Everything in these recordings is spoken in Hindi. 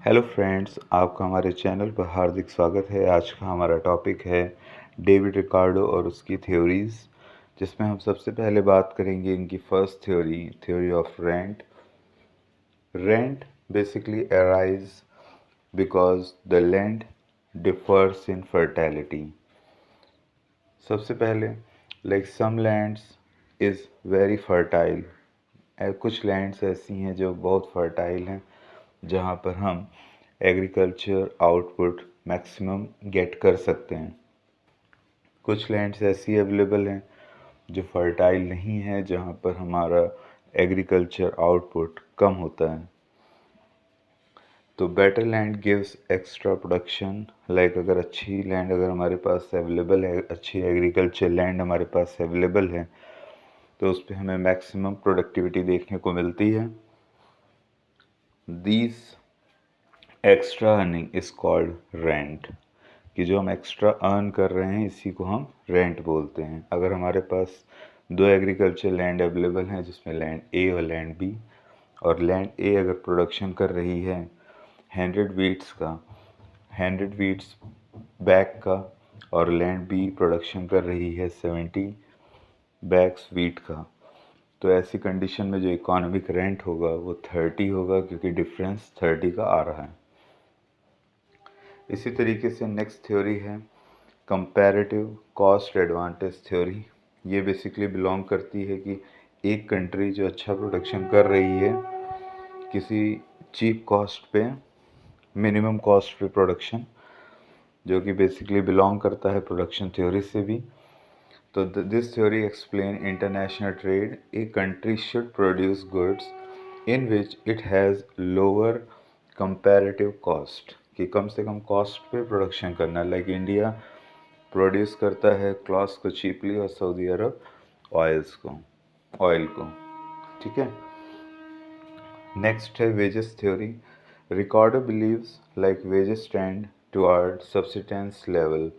हेलो फ्रेंड्स, आपका हमारे चैनल पर हार्दिक स्वागत है। आज का हमारा टॉपिक है डेविड रिकार्डो और उसकी थ्योरीज़, जिसमें हम सबसे पहले बात करेंगे इनकी first theory of rent. Rent basically arise because the land differs in fertility. सबसे पहले सम लैंड्स इज़ वेरी फर्टाइल। कुछ लैंड्स ऐसी हैं जो बहुत फर्टाइल हैं, जहाँ पर हम एग्रीकल्चर आउटपुट मैक्सिमम गेट कर सकते हैं। कुछ लैंड्स ऐसी अवेलेबल हैं जो फर्टाइल नहीं है, जहाँ पर हमारा एग्रीकल्चर आउटपुट कम होता है। तो better land gives extra production. अगर अच्छी लैंड अगर हमारे पास अवेलेबल है, अच्छी एग्रीकल्चर लैंड हमारे पास अवेलेबल है, तो उस पर हमें मैक्सिमम प्रोडक्टिविटी देखने को मिलती है। These extra earning is called rent. कि जो हम एक्स्ट्रा अर्न कर रहे हैं, इसी को हम रेंट बोलते हैं। अगर हमारे पास दो एग्रीकल्चर लैंड अवेलेबल हैं, जिसमें लैंड ए और लैंड बी, और लैंड ए अगर प्रोडक्शन कर रही है 100 वीट्स बैग का, और लैंड बी प्रोडक्शन कर रही है 70 बैग्स वीट का, तो ऐसी कंडीशन में जो इकोनॉमिक रेंट होगा वो 30 होगा, क्योंकि डिफरेंस 30 का आ रहा है। इसी तरीके से नेक्स्ट थ्योरी है कंपैरेटिव कॉस्ट एडवांटेज थ्योरी। ये बेसिकली बिलोंग करती है कि एक कंट्री जो अच्छा प्रोडक्शन कर रही है किसी चीप कॉस्ट पे, मिनिमम कॉस्ट पे प्रोडक्शन, जो कि बेसिकली बिलोंग करता है प्रोडक्शन थ्योरी से भी। तो this theory explain international trade. A country should produce goods in which it has lower comparative cost, कि कम से कम कॉस्ट पे प्रोडक्शन करना। इंडिया प्रोड्यूस करता है क्लॉथ्स को चीपली, और सऊदी अरब ऑयल को। ठीक है। नेक्स्ट है wages theory. Ricardo believes wages tend toward subsistence level.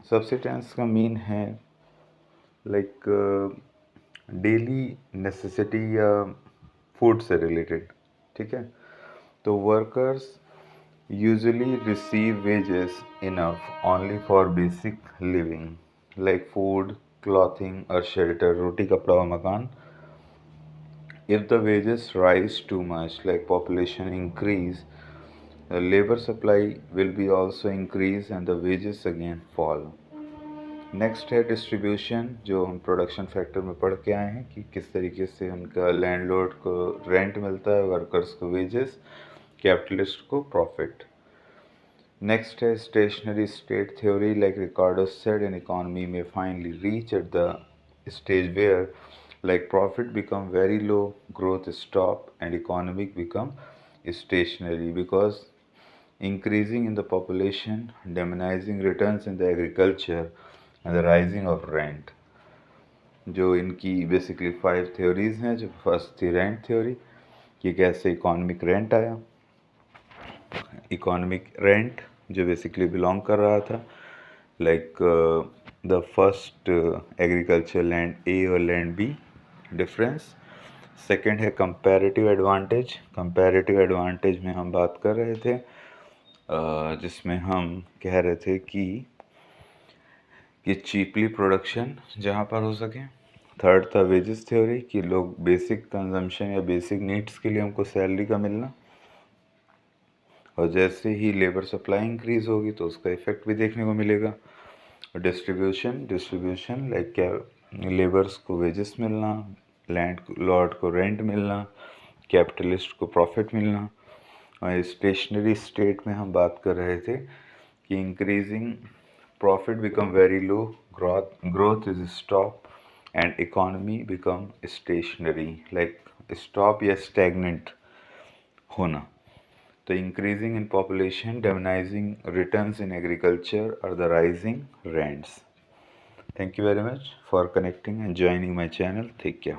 Subsistence का मीन है डेली नेसेसिटी या फूड से रिलेटेड। ठीक है। तो workers usually receive wages enough only for basic living, food, clothing और शेल्टर, रोटी कपड़ा और मकान। If the wages rise too much, population increase, the labor supply will be also increase and the wages again fall. Next है डिस्ट्रीब्यूशन, जो हम प्रोडक्शन फैक्टर में पढ़ के आए हैं कि किस तरीके से उनका लैंडलॉर्ड को रेंट मिलता है, वर्कर्स को वेजेस, कैपिटलिस्ट को प्रॉफिट। नेक्स्ट है stationary state theory. Ricardo said, an economy में finally reach at the stage where profit become very low, growth stop, and economic become stationary because increasing in the population, diminishing returns in the agriculture, and the rising of rent. जो इनकी बेसिकली 5 थ्योरीज हैं। जो फर्स्ट थी रेंट थ्योरी, कि कैसे इकोनॉमिक रेंट आया। इकोनॉमिक रेंट जो बेसिकली बिलोंग कर रहा था द फर्स्ट एग्रीकल्चर लैंड ए और लैंड बी डिफरेंस। सेकंड है कंपैरेटिव एडवांटेज। कंपैरेटिव एडवांटेज में हम बात कर रहे थे, जिसमें हम कह रहे थे कि चीपली प्रोडक्शन जहाँ पर हो सके। थर्ड था वेजेस थ्योरी, कि लोग बेसिक कंजम्पशन या बेसिक नीड्स के लिए हमको सैलरी का मिलना, और जैसे ही लेबर सप्लाई इंक्रीज होगी तो उसका इफेक्ट भी देखने को मिलेगा। और डिस्ट्रीब्यूशन क्या, लेबर्स को वेजेस मिलना, लैंड लॉर्ड को रेंट मिलना, कैपिटलिस्ट को प्रॉफिट मिलना। और स्टेशनरी स्टेट में हम बात कर रहे थे कि increasing profit become very low, growth is stop, and economy become stationary, stop या स्टैगनेंट होना। The increasing in population, diminishing returns in agriculture, or the rising rents. Thank you very much for connecting and joining my channel. Take care.